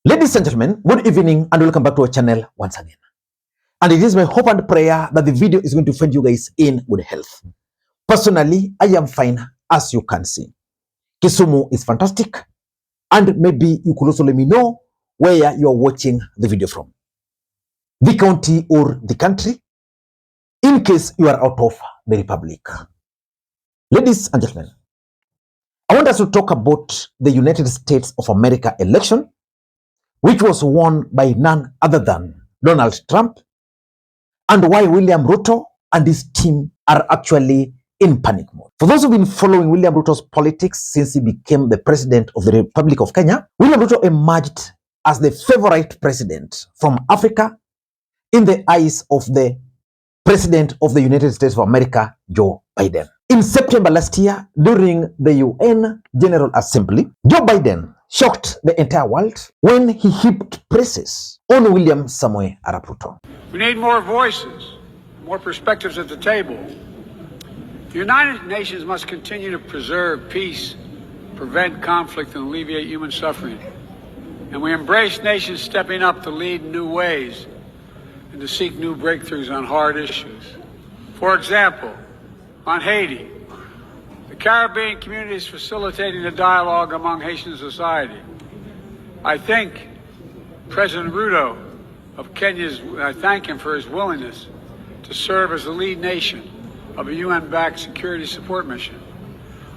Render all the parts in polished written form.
Ladies and gentlemen, good evening and welcome back to our channel once again. And it is my hope and prayer that the video is going to find you guys in good health. Personally, I am fine, as you can see. Kisumu is fantastic, and maybe you could also let me know where you are watching the video from. The county or the country, in case you are out of the republic. Ladies and gentlemen, I want us to talk about the United States of America election, which was won by none other than Donald Trump, and why William Ruto and his team are actually in panic mode. For those who've been following William Ruto's politics since he became the president of the Republic of Kenya, William Ruto emerged as the favorite president from Africa in the eyes of the president of the United States of America, Joe Biden. In September last year, during the UN General Assembly, Joe Biden shocked the entire world when he heaped praises on William Samoei Arap Ruto. We need more voices, more perspectives at the table. The United Nations must continue to preserve peace, prevent conflict, and alleviate human suffering. And we embrace nations stepping up to lead in new ways and to seek new breakthroughs on hard issues. For example, on Haiti, the Caribbean community is facilitating a dialogue among Haitian society. I think President Ruto of I thank him for his willingness to serve as the lead nation of a UN-backed security support mission.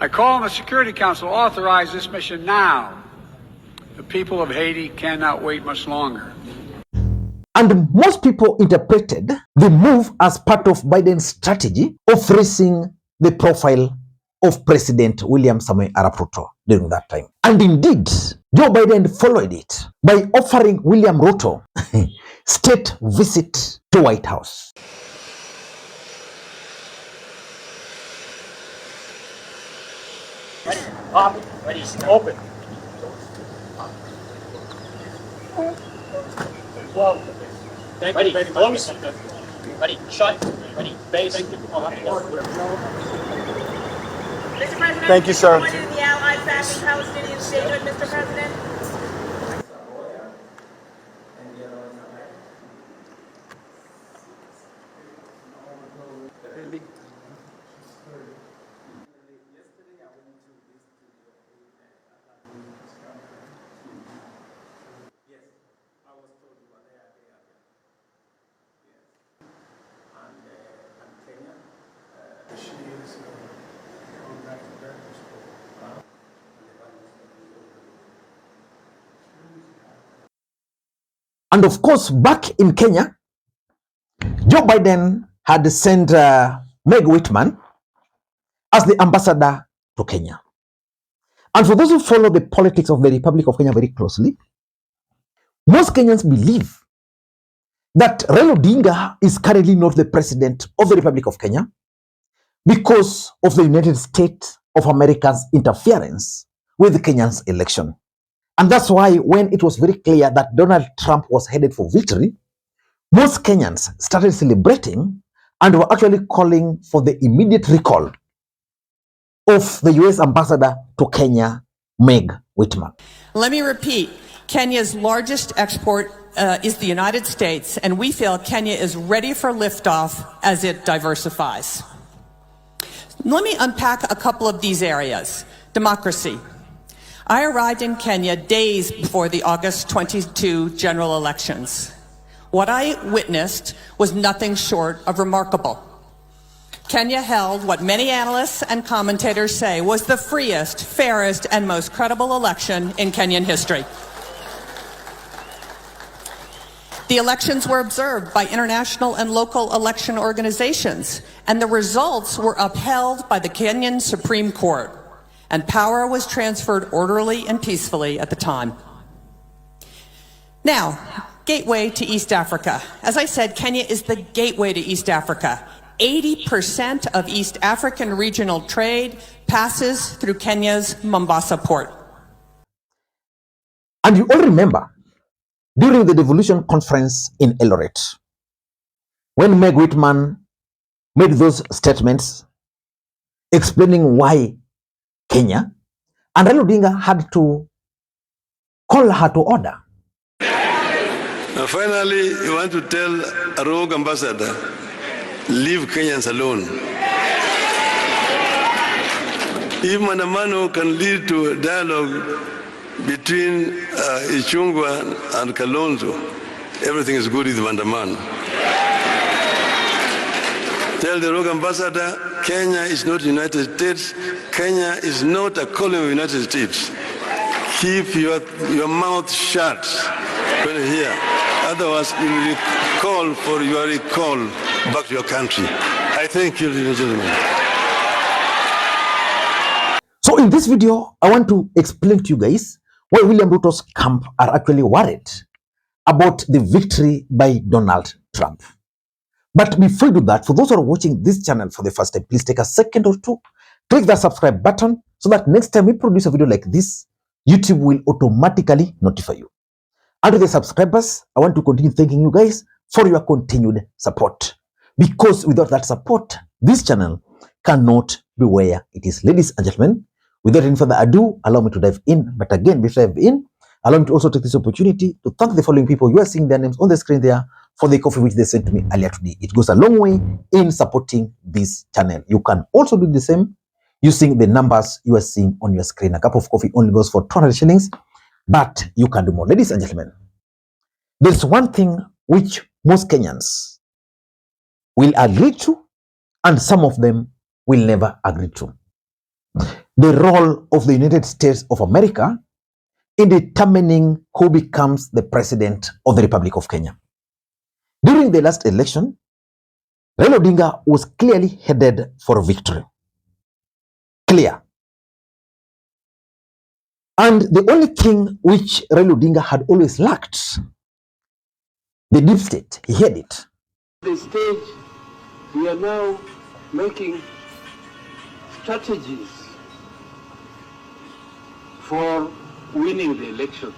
I call on the Security Council to authorize this mission now. The people of Haiti cannot wait much longer. And most people interpreted the move as part of Biden's strategy of raising the profile of President William Samoei Arap Ruto during that time. And indeed, Joe Biden followed it by offering William Ruto state visit to White House. Ready, ready, open. Whoa. Ready, close. Ready, shut. Ready, base. Mr. President, thank you, sir. What is the Allies backing Palestinian statehood, Mr. President? And of course, back in Kenya, Joe Biden had sent Meg Whitman as the ambassador to Kenya. And for those who follow the politics of the Republic of Kenya very closely, most Kenyans believe that Raila Odinga is currently not the president of the Republic of Kenya because of the United States of America's interference with the Kenyan's election. And that's why when it was very clear that Donald Trump was headed for victory, most Kenyans started celebrating and were actually calling for the immediate recall of the US ambassador to Kenya, Meg Whitman. Let me repeat, Kenya's largest export is the United States, and we feel Kenya is ready for liftoff as it diversifies. Let me unpack a couple of these areas. Democracy. I arrived in Kenya days before the August 22 general elections. What I witnessed was nothing short of remarkable. Kenya held what many analysts and commentators say was the freest, fairest, and most credible election in Kenyan history. The elections were observed by international and local election organizations, and the results were upheld by the Kenyan Supreme Court, and power was transferred orderly and peacefully at the time. Now, gateway to East Africa. As I said, Kenya is the gateway to East Africa. 80% of East African regional trade passes through Kenya's Mombasa port. And you all remember, during the devolution conference in Eldoret, when Meg Whitman made those statements explaining why Kenya, and Raila Odinga had to call her to order Finally, you want to tell a rogue ambassador, leave Kenyans alone. If Mandamano can lead to a dialogue between Ichungwa and Kalonzo, everything is good with Mandamano. Tell the rogue ambassador, Kenya is not United States. Kenya is not a colony of the United States. Keep your mouth shut when you hear. Otherwise, you will call for your recall back to your country. I thank you, ladies and gentlemen. So in this video, I want to explain to you guys why William Ruto's camp are actually worried about the victory by Donald Trump. But before you do that, for those who are watching this channel for the first time, please take a second or two, click that subscribe button so that next time we produce a video like this, YouTube will automatically notify you. And to the subscribers, I want to continue thanking you guys for your continued support. Because without that support, this channel cannot be where it is. Ladies and gentlemen, without any further ado, allow me to dive in. But again, before I dive in, allow me to also take this opportunity to thank the following people. You are seeing their names on the screen there for the coffee which they sent to me earlier today. It goes a long way in supporting this channel. You can also do the same using the numbers you are seeing on your screen. A cup of coffee only goes for 200 shillings, but you can do more. Ladies and gentlemen, there's one thing which most Kenyans will agree to, and some of them will never agree to. The role of the United States of America in determining who becomes the president of the Republic of Kenya. During the last election, Raila Odinga was clearly headed for victory. Clear. And the only thing which Raila Odinga had always lacked, the deep state, he had it. The stage, we are now making strategies for winning the election.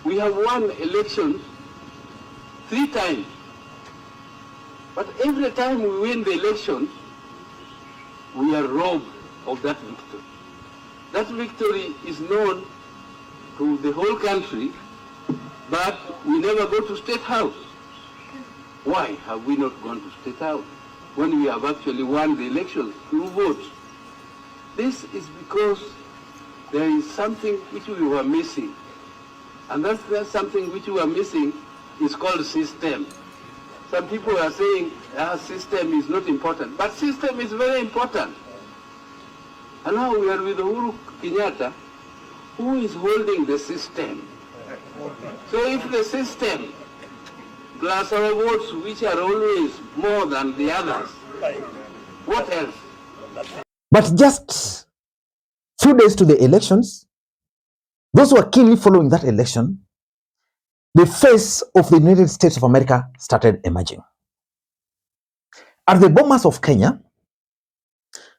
We have won elections 3 times, but every time we win the election, we are robbed of that victory. That victory is known to the whole country, but we never go to State House. Why have we not gone to State House when we have actually won the elections through votes? This is because there is something which we were missing. And that's something which we were missing is called system. Some people are saying system is not important, but system is very important. And now we are with Uhuru Kenyatta, who is holding the system. So if the system plus our votes, which are always more than the others, what else? But just few days to the elections, those who are keenly following that election, the face of the United States of America started emerging. At the bombers of Kenya,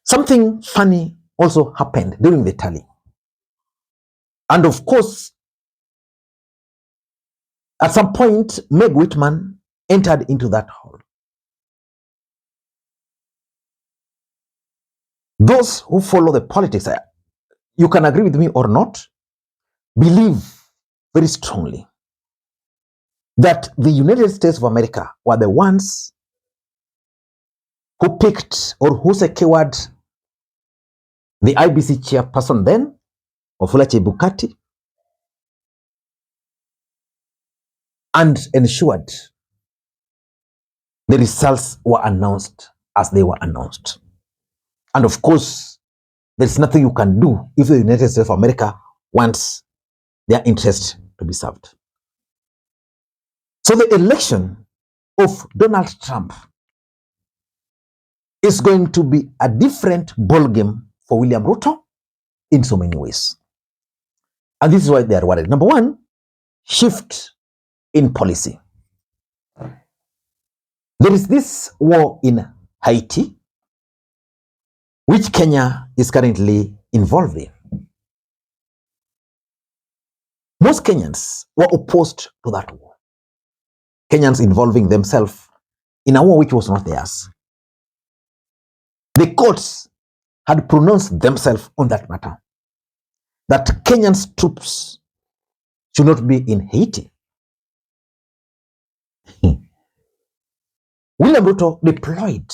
something funny also happened during the tally. And of course, at some point, Meg Whitman entered into that hall. Those who follow the politics, you can agree with me or not, believe very strongly that the United States of America were the ones who picked or who secured the IBC chairperson then, Wafula Chebukati, and ensured the results were announced as they were announced. And of course, there's nothing you can do if the United States of America wants their interest to be served. So the election of Donald Trump is going to be a different ballgame for William Ruto in so many ways. And this is why they are worried. Number one, shift in policy. There is this war in Haiti, which Kenya is currently involved in. Most Kenyans were opposed to that war. Kenyans involving themselves in a war which was not theirs. The courts had pronounced themselves on that matter, that Kenyan's troops should not be in Haiti. William Ruto deployed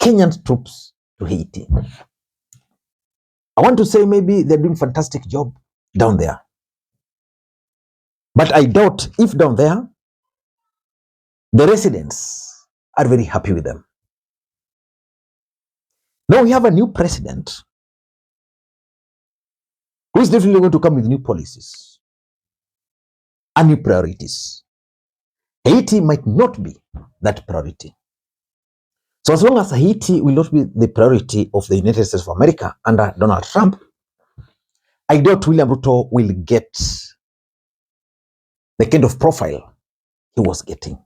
Kenyan troops to Haiti. I want to say maybe they're doing a fantastic job down there. But I doubt if down there, the residents are very happy with them. Now we have a new president who is definitely going to come with new policies and new priorities. Haiti might not be that priority. So as long as Haiti will not be the priority of the United States of America under Donald Trump, I doubt William Ruto will get the kind of profile he was getting.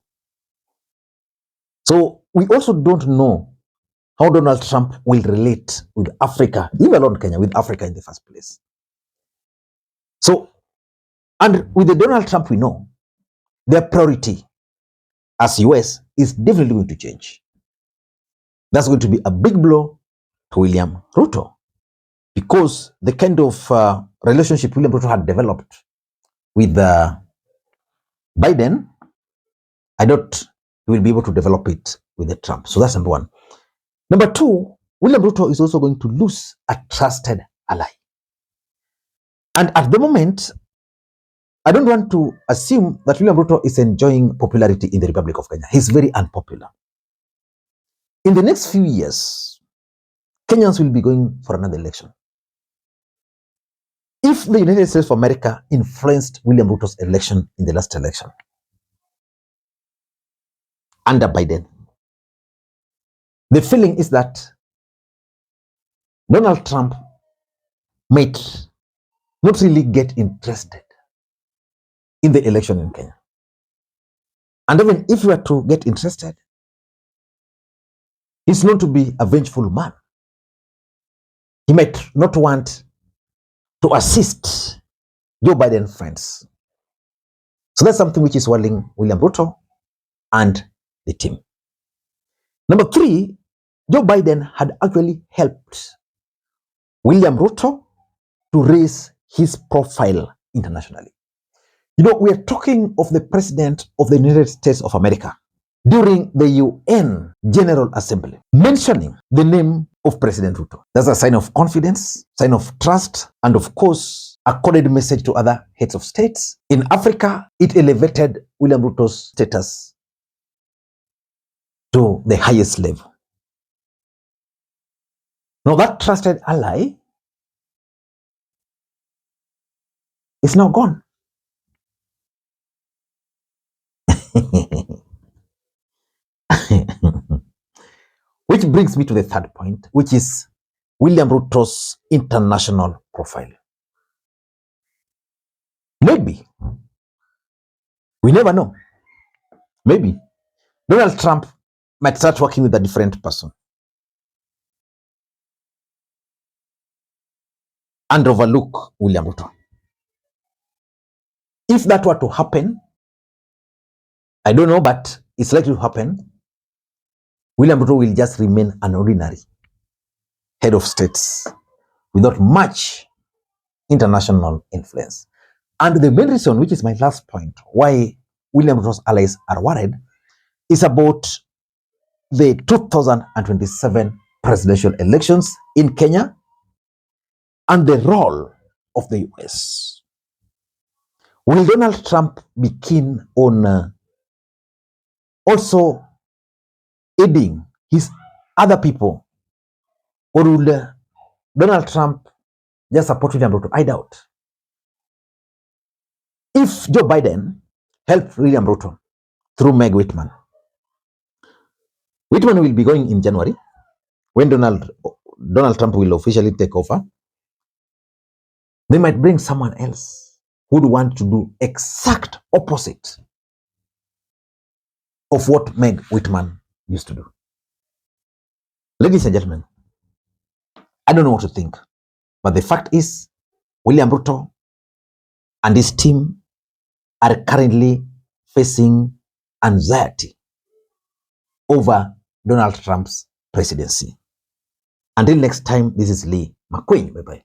So we also don't know how Donald Trump will relate with Africa, even alone Kenya, with Africa in the first place. So, and with the Donald Trump we know, their priority as US is definitely going to change. That's going to be a big blow to William Ruto, because the kind of relationship William Ruto had developed with Biden, I doubt he will be able to develop it with the Trump. So that's number one. Number two, William Ruto is also going to lose a trusted ally. And at the moment, I don't want to assume that William Ruto is enjoying popularity in the Republic of Kenya. He's very unpopular. In the next few years, Kenyans will be going for another election. If the United States of America influenced William Ruto's election in the last election under Biden, the feeling is that Donald Trump might not really get interested in the election in Kenya. And even if you were to get interested, he's known to be a vengeful man. He might not want to assist Joe Biden's friends. So that's something which is worrying William Ruto and the team. Number three, Joe Biden had actually helped William Ruto to raise his profile internationally. You know, we are talking of the President of the United States of America during the UN General Assembly, mentioning the name of President Ruto. That's a sign of confidence, sign of trust, and of course, a coded message to other heads of states. In Africa, it elevated William Ruto's status to the highest level. Now that trusted ally is now gone. Which brings me to the third point, which is William Ruto's international profile. Maybe, we never know, maybe Donald Trump might start working with a different person and overlook William Ruto. If that were to happen, I don't know, but it's likely to happen. William Ruto will just remain an ordinary head of states without much international influence. And the main reason, which is my last point, why William Ruto's allies are worried, is about the 2027 presidential elections in Kenya and the role of the US. Will Donald Trump be keen on also aiding his other people, or will Donald Trump just support William Ruto? I doubt. If Joe Biden helped William Ruto through Meg Whitman, Whitman will be going in January when Donald Trump will officially take over. They might bring someone else who would want to do exact opposite of what Meg Whitman used to do. Ladies and gentlemen, I don't know what to think, but the fact is William Ruto and his team are currently facing anxiety over Donald Trump's presidency. Until next time, this is Lee Makwiny. Bye-bye.